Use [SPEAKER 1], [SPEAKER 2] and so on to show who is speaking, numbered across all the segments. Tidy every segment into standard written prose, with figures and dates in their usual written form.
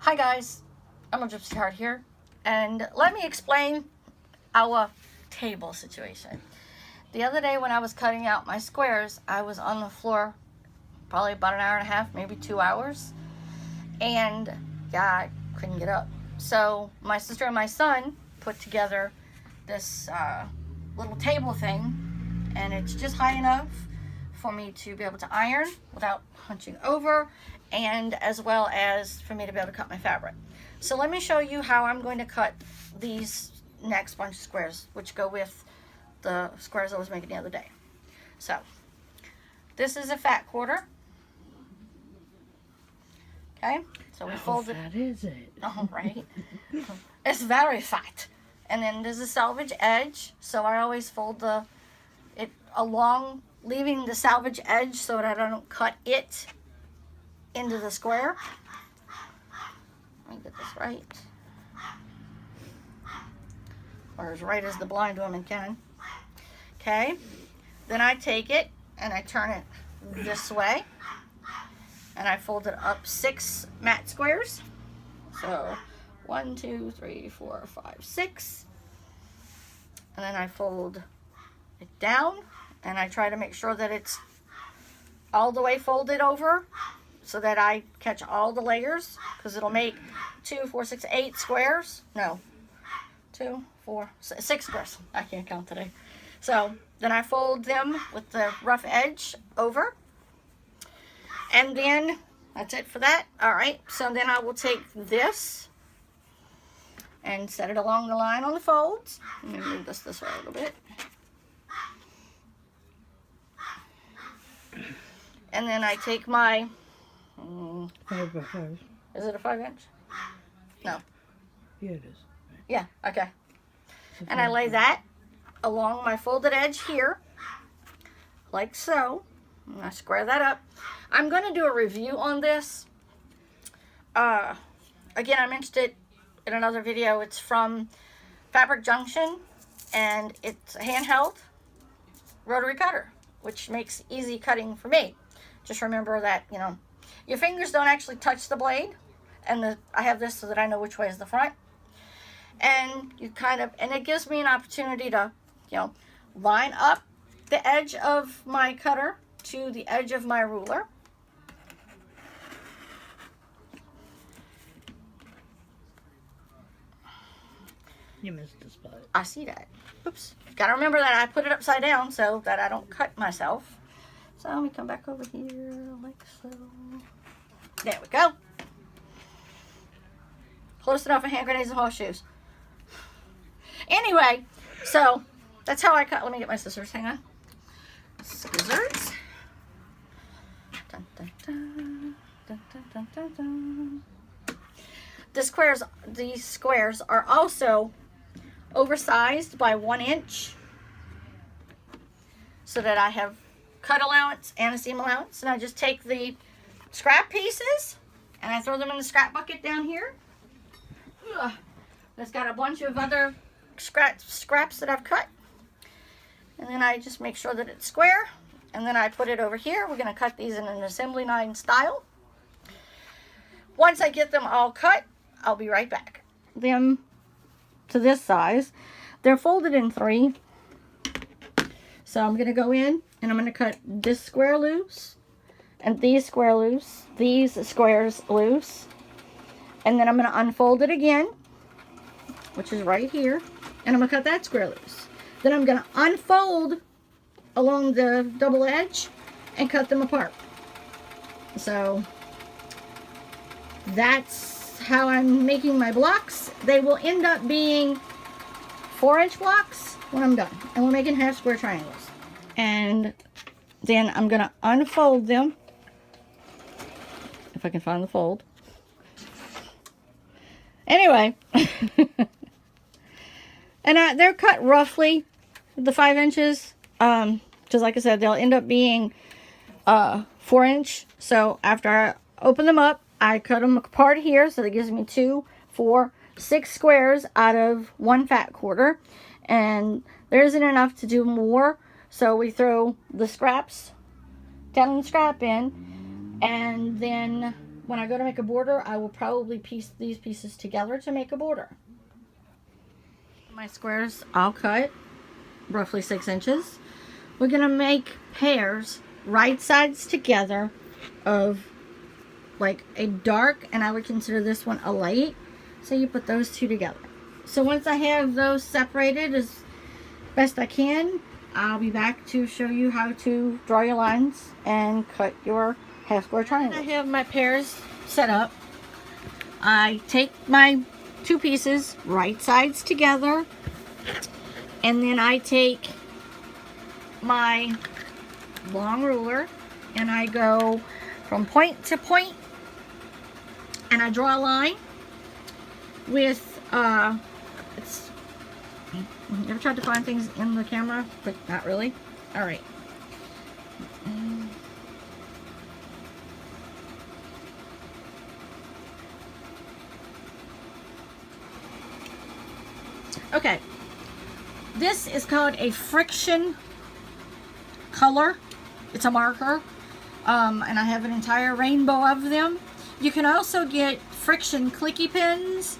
[SPEAKER 1] Hi guys, I'm a Gypsy Heart here, and let me explain our table situation. The other day when I was cutting out my squares, I was on the floor probably about an hour and a half, maybe 2 hours, and yeah, I couldn't get up. So my sister and my son put together this little table thing, and it's just high enough for me to be able to iron without hunching over, and as well as for me to be able to cut my fabric. So let me show you how I'm going to cut these next bunch of squares, which go with the squares I was making the other day. So this is a fat quarter. Okay, so we fold it.
[SPEAKER 2] How fat is it?
[SPEAKER 1] Oh, right. It's very fat. And then there's a salvage edge, so I always fold it along, leaving the salvage edge so that I don't cut it into the square. Let me get this right. Or as right as the blind woman can. Okay. Then I take it and I turn it this way. And I fold it up 6 mat squares. So 1, 2, 3, 4, 5, 6. And then I fold it down. And I try to make sure that it's all the way folded over so that I catch all the layers, because it'll make 2, 4, 6, 8 squares. No, 2, 4, 6 squares. I can't count today. So then I fold them with the rough edge over. And then that's it for that. All right, so then I will take this and set it along the line on the folds. Let me move this way a little bit. And then I take my
[SPEAKER 2] 5 by 5.
[SPEAKER 1] Is it a 5-inch? No.
[SPEAKER 2] Yeah, it is.
[SPEAKER 1] Yeah, okay. And I lay that along my folded edge here, like so. And I square that up. I'm going to do a review on this. Again, I mentioned it in another video. It's from Fabric Junction, and it's a handheld rotary cutter, which makes easy cutting for me. Just remember that, you know, your fingers don't actually touch the blade, and I have this so that I know which way is the front. And you and it gives me an opportunity to, you know, line up the edge of my cutter to the edge of my ruler.
[SPEAKER 2] You missed a spot.
[SPEAKER 1] I see that. Oops. Gotta remember that I put it upside down so that I don't cut myself. So let me come back over here like so. There we go. Close enough for hand grenades and horseshoes. Anyway, so that's how I cut. Let me get my scissors. Hang on. Scissors. Dun, dun, dun. Dun, dun, dun, dun, dun. These squares are also oversized by 1 inch, so that I have cut allowance and a seam allowance. And I just take the scrap pieces and I throw them in the scrap bucket down here. That's got a bunch of other scraps that I've cut. And then I just make sure that it's square. And then I put it over here. We're going to cut these in an assembly line style. Once I get them all cut, I'll be right back. Them to this size. They're folded in 3. So I'm going to go in and I'm going to cut this square loose and these square loose, these squares loose. And then I'm going to unfold it again, which is right here. And I'm going to cut that square loose. Then I'm going to unfold along the double edge and cut them apart. So that's how I'm making my blocks. They will end up being 4-inch blocks when I'm done. And we're making half square triangles. And then I'm going to unfold them, if I can find the fold. Anyway, and they're cut roughly the 5 inches, because like I said, they'll end up being 4-inch. So after I open them up, I cut them apart here, so that gives me 2, 4, 6 squares out of 1 fat quarter. And there isn't enough to do more, so we throw the scraps down in the scrap bin, and then when I go to make a border, I will probably piece these pieces together to make a border. My squares I'll cut roughly 6 inches. We're gonna make pairs right sides together of like a dark, and I would consider this one a light. So you put those two together. So once I have those separated as best I can, I'll be back to show you how to draw your lines and cut your half square triangle. I have my pairs set up. I take my 2 pieces right sides together, and then I take my long ruler and I go from point to point, and I draw a line with you ever tried to find things in the camera, but not really? All right. Okay. This is called a friction color. It's a marker. And I have an entire rainbow of them. You can also get friction clicky pens.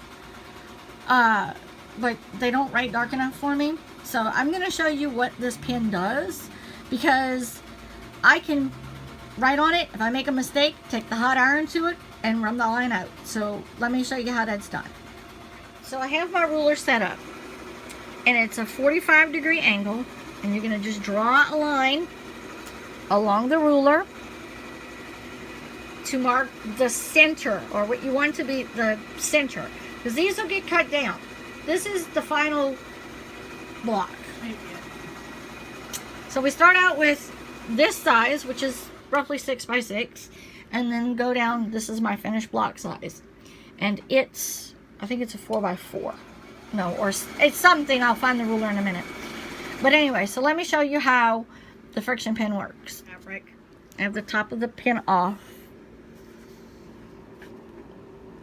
[SPEAKER 1] But they don't write dark enough for me. So I'm going to show you what this pen does, because I can write on it. If I make a mistake, take the hot iron to it and run the line out. So let me show you how that's done. So I have my ruler set up, and it's a 45-degree angle, and you're going to just draw a line along the ruler to mark the center, or what you want to be the center, because these will get cut down. This is the final block. So we start out with this size, which is roughly 6 by 6, and then go down. This is my finished block size, and it's, I think it's a 4 by 4. No, or it's something. I'll find the ruler in a minute. But anyway, so let me show you how the friction pen works. Fabric. I have the top of the pen off,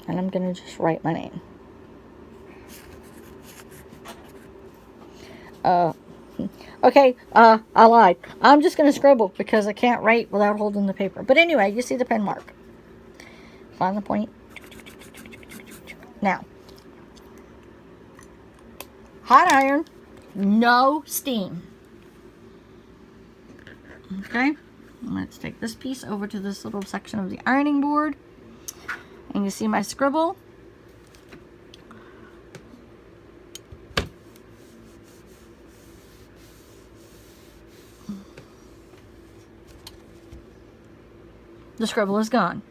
[SPEAKER 1] and I'm gonna just write my name. Okay, I lied. I'm just going to scribble because I can't write without holding the paper. But anyway, you see the pen mark. Find the point. Now, hot iron, no steam. Okay, let's take this piece over to this little section of the ironing board. And you see my scribble. The scribble is gone.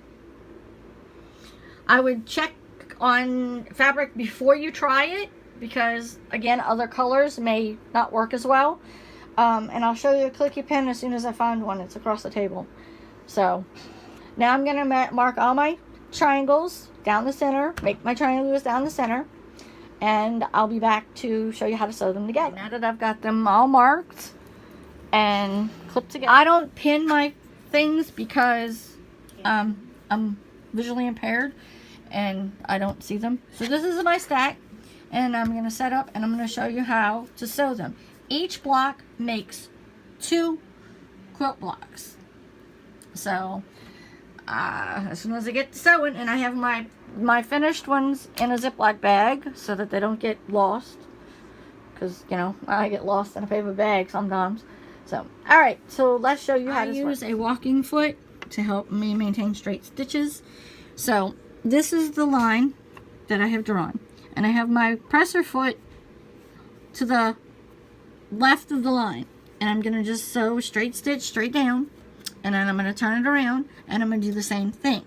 [SPEAKER 1] I would check on fabric before you try it, because again, other colors may not work as well. And I'll show you a clicky pen as soon as I find one. It's across the table. So now I'm going to mark all my triangles down the center, make my triangles down the center, and I'll be back to show you how to sew them together. Now that I've got them all marked and clipped together, I don't pin my things because I'm visually impaired and I don't see them. So this is my stack, and I'm going to set up and I'm going to show you how to sew them. Each block makes 2 quilt blocks. So as soon as I get to sewing, and I have my finished ones in a Ziploc bag so that they don't get lost, because you know I get lost in a paper bag sometimes. So alright, so let's show you how to use a walking foot to help me maintain straight stitches. So this is the line that I have drawn, and I have my presser foot to the left of the line, and I'm going to just sew straight stitch straight down, and then I'm going to turn it around and I'm going to do the same thing.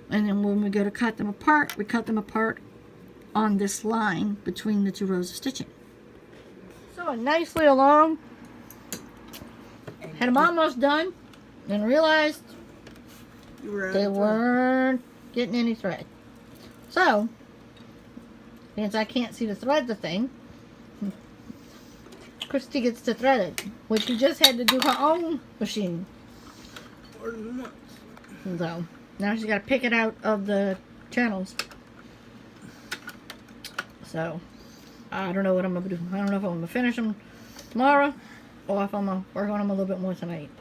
[SPEAKER 1] And then when we go to cut them apart, we cut them apart on this line between the 2 rows of stitching. So nicely along, had them almost done, and realized they weren't getting any thread. So, since I can't see to thread the thing, Christy gets to thread it, which she just had to do her own machine. So, now she's got to pick it out of the channels. So, I don't know what I'm going to do. I don't know if I'm going to finish them tomorrow, or if I'm going to work on them a little bit more tonight.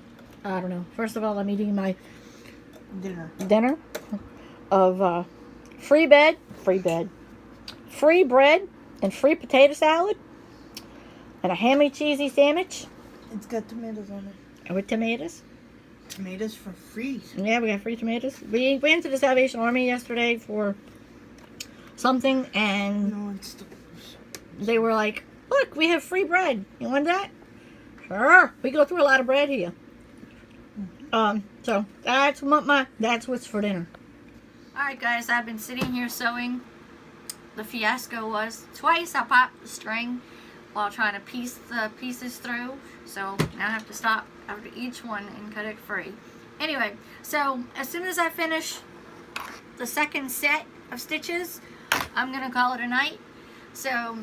[SPEAKER 1] I don't know. First of all, I'm eating my dinner. of free bread and free potato salad and a hammy cheesy sandwich.
[SPEAKER 2] It's got tomatoes on it.
[SPEAKER 1] With tomatoes.
[SPEAKER 2] Tomatoes for free.
[SPEAKER 1] Yeah, we got free tomatoes. We went to the Salvation Army yesterday for something, and
[SPEAKER 2] No, it's
[SPEAKER 1] they were like, look, we have free bread. You want that? Sure. We go through a lot of bread here. So that's what's for dinner. Alright guys, I've been sitting here sewing. The fiasco was twice I popped the string while trying to piece the pieces through. So now I have to stop after each one and cut it free. Anyway, so as soon as I finish the second set of stitches, I'm going to call it a night. So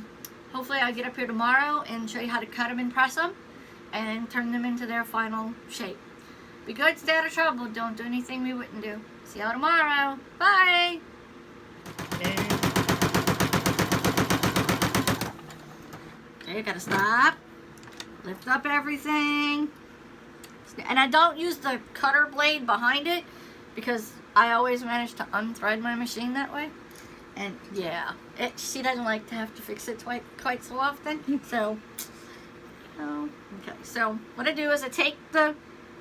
[SPEAKER 1] hopefully I'll get up here tomorrow and show you how to cut them and press them and turn them into their final shape. Be good, stay out of trouble. Don't do anything we wouldn't do. See y'all tomorrow. Bye. Okay, you gotta stop. Lift up everything. And I don't use the cutter blade behind it because I always manage to unthread my machine that way. And yeah, she doesn't like to have to fix it quite so often. So, okay. So what I do is I take the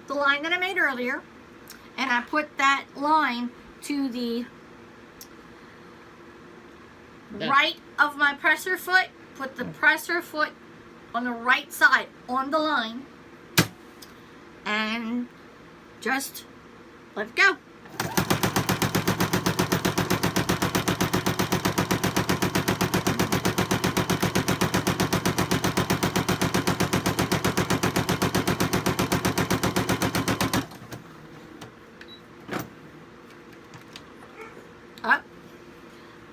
[SPEAKER 1] line that I made earlier, and I put that line to the right of my presser foot. Put the presser foot on the right side on the line, and just let it go.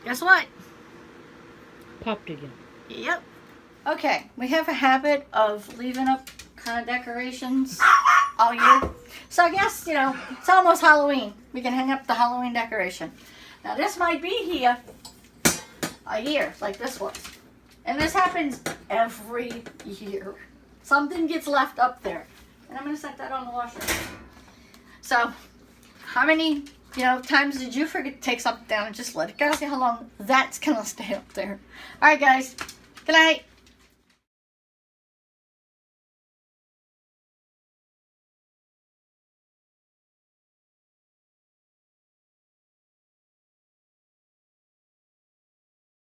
[SPEAKER 1] Guess what?
[SPEAKER 2] Popped again.
[SPEAKER 1] Yep. Okay, we have a habit of leaving up kind of decorations all year. So I guess, you know, it's almost Halloween. We can hang up the Halloween decoration. Now this might be here a year, like this was. And this happens every year. Something gets left up there. And I'm going to set that on the washer. So, how many, times did you forget to take something down and just let it go? See how long that's going to stay up there. Alright guys, good night.